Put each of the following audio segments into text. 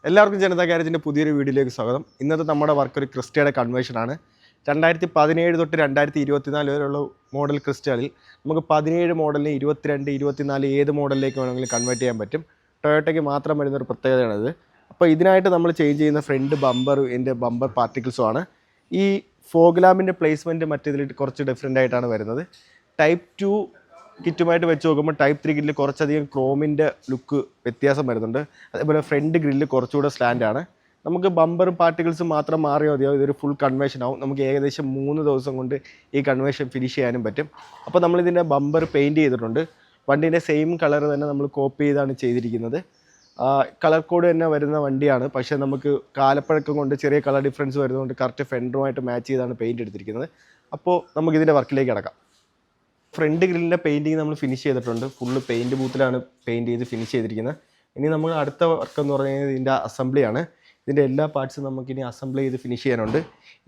എല്ലാവർക്കും ജനതാ ഗാരേജിൻ്റെ പുതിയൊരു വീഡിയോയിലേക്ക് സ്വാഗതം. ഇന്നത്തെ നമ്മുടെ വർക്ക് ഒരു ക്രിസ്റ്റയുടെ കൺവേർഷനാണ്. 2017 തൊട്ട് 2024 വരെയുള്ള മോഡൽ ക്രിസ്റ്റകളിൽ നമുക്ക് 17 മോഡലിന് 22, 24 ഏത് മോഡലിലേക്ക് വേണമെങ്കിലും കൺവേർട്ട് ചെയ്യാൻ പറ്റും. ടൊയോട്ടയ്ക്ക് മാത്രം വരുന്നൊരു പ്രത്യേകതയാണിത്. അപ്പോൾ ഇതിനായിട്ട് നമ്മൾ ചേഞ്ച് ചെയ്യുന്ന ഫ്രണ്ട് ബമ്പർ ഇതിൻ്റെ ബമ്പർ പാർട്ടിക്കിൾസും ആണ്. ഈ ഫോഗ് ലാമ്പിൻ്റെ പ്ലേസ്മെൻറ്റ് മറ്റേതിൽ കുറച്ച് ഡിഫറെൻ്റ് ആയിട്ടാണ് വരുന്നത്. ടൈപ്പ് 2 കിറ്റുമായിട്ട് വെച്ച് നോക്കുമ്പോൾ ടൈപ്പ് 3 ഗ്രില്ല് കുറച്ചധികം ക്രോമിൻ്റെ ലുക്ക് വ്യത്യാസം വരുന്നുണ്ട്. അതേപോലെ ഫ്രണ്ട് ഗ്രില്ല് കുറച്ചുകൂടെ സ്ലാൻഡാണ്. നമുക്ക് ബമ്പർ പാർട്ടിക്കിൾസ് മാത്രം മാറിയാൽ മതിയാവും. ഇതൊരു ഫുൾ കൺവേർഷൻ ആവും. നമുക്ക് ഏകദേശം 3 ദിവസം കൊണ്ട് ഈ കൺവേർഷൻ ഫിനിഷ് ചെയ്യാനും പറ്റും. അപ്പോൾ നമ്മളിതിൻ്റെ ബമ്പർ പെയിൻറ്റ് ചെയ്തിട്ടുണ്ട്. വണ്ടീൻ്റെ സെയിം കളർ തന്നെ നമ്മൾ കോപ്പി ചെയ്താണ് ചെയ്തിരിക്കുന്നത്. കളർ കോഡ് തന്നെ വരുന്ന വണ്ടിയാണ്. പക്ഷേ നമുക്ക് കാലപ്പഴക്കം കൊണ്ട് ചെറിയ കളർ ഡിഫറൻസ് വരുന്നതുകൊണ്ട് കറക്റ്റ് ഫെൻഡറുമായിട്ട് മാച്ച് ചെയ്താണ് പെയിൻറ്റ് എടുത്തിരിക്കുന്നത്. അപ്പോൾ നമുക്കിതിൻ്റെ വർക്കിലേക്ക് കിടക്കാം. ഫ്രണ്ട് ഗ്രില്ലിൻ്റെ പെയിൻറ്റിങ് നമ്മൾ ഫിനിഷ് ചെയ്തിട്ടുണ്ട്. ഫുള്ള് പെയിൻറ്റ് ബൂത്തിലാണ് പെയിൻറ്റ് ചെയ്ത് ഫിനിഷ് ചെയ്തിരിക്കുന്നത്. ഇനി നമ്മൾ അടുത്ത വർക്ക് എന്ന് പറയുന്നത് ഇതിൻ്റെ അസംബ്ലിയാണ്. ഇതിൻ്റെ എല്ലാ പാർട്സും നമുക്കിനി അസംബിൾ ചെയ്ത് ഫിനിഷ് ചെയ്യാനുണ്ട്.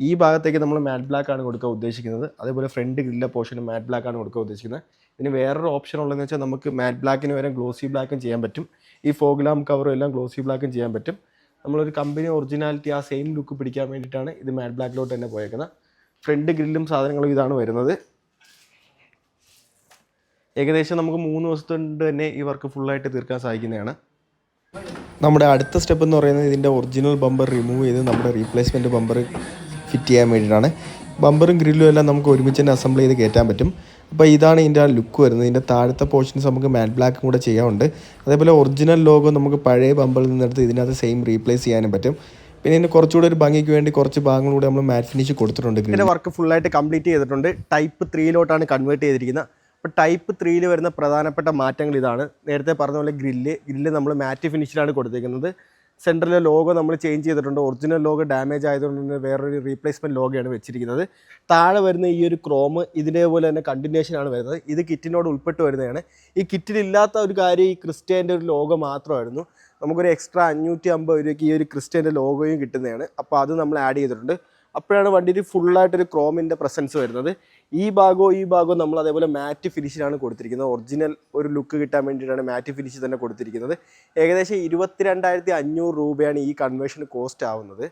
ഈ ഭാഗത്തേക്ക് നമ്മൾ മാറ്റ് ബ്ലാക്ക് ആണ് കൊടുക്കാൻ ഉദ്ദേശിക്കുന്നത്. അതേപോലെ ഫ്രണ്ട് ഗ്രില്ലിൻ്റെ പോർഷന് മാറ്റ് ബ്ലാക്ക് ആണ് കൊടുക്കാൻ ഉദ്ദേശിക്കുന്നത്. ഇതിന് വേറൊരു ഓപ്ഷൻ ഉള്ളതെന്ന് വെച്ചാൽ നമുക്ക് മാറ്റ് ബ്ലാക്കിന് വരെ ഗ്ലോസി ബ്ലാക്കും ചെയ്യാൻ പറ്റും. ഈ ഫോഗ് ലാമ്പ് കവറും എല്ലാം ഗ്ലോസി ബ്ലാക്കും ചെയ്യാൻ പറ്റും. നമ്മളൊരു കമ്പനി ഒറിജിനാലിറ്റി ആ സെയിം ലുക്ക് പിടിക്കാൻ വേണ്ടിയിട്ടാണ് ഇത് മാറ്റ് ബ്ലാക്കിലോട്ട് തന്നെ പോയേക്കുന്നത്. ഫ്രണ്ട് ഗ്രില്ലും സാധനങ്ങളും ഇതാണ് വരുന്നത്. ഏകദേശം നമുക്ക് 3 ദിവസത്തെ കൊണ്ട് തന്നെ ഈ വർക്ക് ഫുള്ളായിട്ട് തീർക്കാൻ സാധിക്കുന്നതാണ്. നമ്മുടെ അടുത്ത സ്റ്റെപ്പ് എന്ന് പറയുന്നത് ഇതിൻ്റെ ഒറിജിനൽ ബമ്പർ റിമൂവ് ചെയ്ത് നമ്മുടെ റീപ്ലേസ്മെൻറ്റ് ബമ്പർ ഫിറ്റ് ചെയ്യാൻ വേണ്ടിയിട്ടാണ്. ബമ്പറും ഗ്രില്ലും എല്ലാം നമുക്ക് ഒരുമിച്ച് തന്നെ അസംബിൾ ചെയ്ത് കയറ്റാൻ പറ്റും. അപ്പോൾ ഇതാണ് ഇതിൻ്റെ ആ ലുക്ക് വരുന്നത്. ഇതിൻ്റെ താഴത്തെ പോർഷൻസ് നമുക്ക് മാറ്റ് ബ്ലാക്കും കൂടെ ചെയ്യാറുണ്ട്. അതേപോലെ ഒറിജിനൽ ലോഗോ നമുക്ക് പഴയ ബമ്പറിൽ നിന്നെടുത്ത് ഇതിനകത്ത് സെയിം റീപ്ലേസ് ചെയ്യാനും പറ്റും. പിന്നെ ഇതിന് കുറച്ചുകൂടെ ഒരു ഭംഗിക്ക് വേണ്ടി കുറച്ച് ഭാഗങ്ങളൂടെ നമ്മൾ മാറ്റ് ഫിനിഷ് കൊടുത്തിട്ടുണ്ട്. ഇതിൻ്റെ വർക്ക് ഫുള്ളായിട്ട് കംപ്ലീറ്റ് ചെയ്തിട്ടുണ്ട്. ടൈപ്പ് 3 കൺവേർട്ട് ചെയ്തിരിക്കുന്നത്. അപ്പോൾ ടൈപ്പ് 3 വരുന്ന പ്രധാനപ്പെട്ട മാറ്റങ്ങൾ ഇതാണ്. നേരത്തെ പറഞ്ഞ പോലെ ഗ്രില്ല് നമ്മൾ മാറ്റ് ഫിനിഷിലാണ് കൊടുത്തിരിക്കുന്നത്. സെൻറ്ററിലെ ലോഗോ നമ്മൾ ചേഞ്ച് ചെയ്തിട്ടുണ്ട്. ഒറിജിനൽ ലോഗോ ഡാമേജ് ആയതുകൊണ്ട് വേറൊരു റീപ്ലേസ്മെൻറ്റ് ലോഗോയാണ് വെച്ചിരിക്കുന്നത്. താഴെ വരുന്ന ഈ ഒരു ക്രോം ഇതിനേപോലെ തന്നെ കണ്ടിന്യൂഷനാണ് വരുന്നത്. ഇത് കിറ്റിനോട് ഉൾപ്പെട്ട് വരുന്നതാണ്. ഈ കിറ്റിലില്ലാത്ത ഒരു കാര്യം ഈ ക്രിസ്റ്റേൻ്റെ ഒരു ലോഗോ മാത്രമായിരുന്നു. നമുക്കൊരു എക്സ്ട്രാ 550 രൂപയ്ക്ക് ഈ ഒരു ക്രിസ്റ്റേൻ്റെ ലോഗോയും കിട്ടുന്നതാണ്. അപ്പോൾ അത് നമ്മൾ ആഡ് ചെയ്തിട്ടുണ്ട്. അപ്പോഴാണ് വണ്ടിയിൽ ഫുള്ളായിട്ടൊരു ക്രോമിൻ്റെ പ്രസൻസ് വരുന്നത്. ഈ ഭാഗവും നമ്മൾ അതേപോലെ മാറ്റ് ഫിനിഷിലാണ് കൊടുത്തിരിക്കുന്നത്. ഒറിജിനൽ ഒരു ലുക്ക് കിട്ടാൻ വേണ്ടിയിട്ടാണ് മാറ്റ് ഫിനിഷ് തന്നെ കൊടുത്തിരിക്കുന്നത്. ഏകദേശം 22,500 രൂപയാണ് ഈ കൺവേർഷന് കോസ്റ്റ് ആവുന്നത്.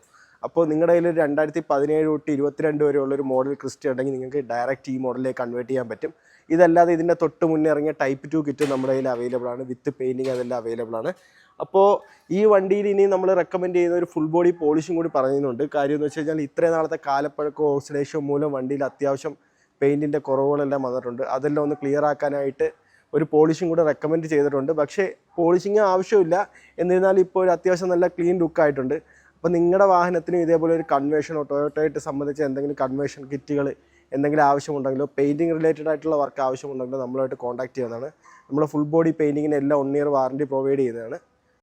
അപ്പോൾ നിങ്ങളുടെ കയ്യിൽ 2017 തൊട്ട് 22 വരെയുള്ളൊരു മോഡൽ ക്രിസ്റ്റ ഉണ്ടെങ്കിൽ നിങ്ങൾക്ക് ഡയറക്റ്റ് ഈ മോഡലിലേക്ക് കൺവേർട്ട് ചെയ്യാൻ പറ്റും. ഇതല്ലാതെ ഇതിൻ്റെ തൊട്ട് മുന്നേ ഇറങ്ങിയ ടൈപ്പ് 2 കിറ്റ് നമ്മുടെ കയ്യിൽ അവൈലബിൾ ആണ്. വിത്ത് പെയിൻറ്റിങ് അതെല്ലാം അവൈലബിൾ ആണ്. അപ്പോൾ ഈ വണ്ടിയിൽ ഇനി നമ്മൾ റെക്കമെൻഡ് ചെയ്യുന്ന ഒരു ഫുൾ ബോഡി പോളിഷും കൂടി പറയുന്നുണ്ട്. കാര്യം എന്ന് വെച്ച് കഴിഞ്ഞാൽ ഇത്രയും നാളത്തെ കാലപ്പഴക്കവും ഓക്സിഡേഷൻ മൂലം വണ്ടിയിൽ അത്യാവശ്യം പെയിൻറ്റിൻ്റെ കുറവുകളെല്ലാം വന്നിട്ടുണ്ട്. അതെല്ലാം ഒന്ന് ക്ലിയർ ആക്കാനായിട്ട് ഒരു പോളിഷും കൂടെ റെക്കമെൻഡ് ചെയ്തിട്ടുണ്ട്. പക്ഷേ പോളിഷിങ് ആവശ്യമില്ല. എന്നിരുന്നാലും ഇപ്പോൾ ഒരു അത്യാവശ്യം നല്ല ക്ലീൻ ലുക്കായിട്ടുണ്ട്. അപ്പോൾ നിങ്ങളുടെ വാഹനത്തിനും ഇതേപോലെ ഒരു കൺവേർഷനോ ടൊയോട്ടയായിട്ട് സംബന്ധിച്ച് എന്തെങ്കിലും കൺവേർഷൻ കിറ്റുകൾ എന്തെങ്കിലും ആവശ്യമുണ്ടെങ്കിലോ പെയിൻറ്റിങ് റിലേറ്റഡ് ആയിട്ടുള്ള വർക്ക് ആവശ്യമുണ്ടെങ്കിലോ നമ്മളുമായിട്ട് കോൺടാക്ട് ചെയ്യുന്നതാണ്. നമ്മൾ ഫുൾ ബോഡി പെയിൻറ്റിങ്ങിന് എല്ലാം 1 ഇയർ വാറണ്ടി പ്രൊവൈഡ് ചെയ്യുന്നതാണ്.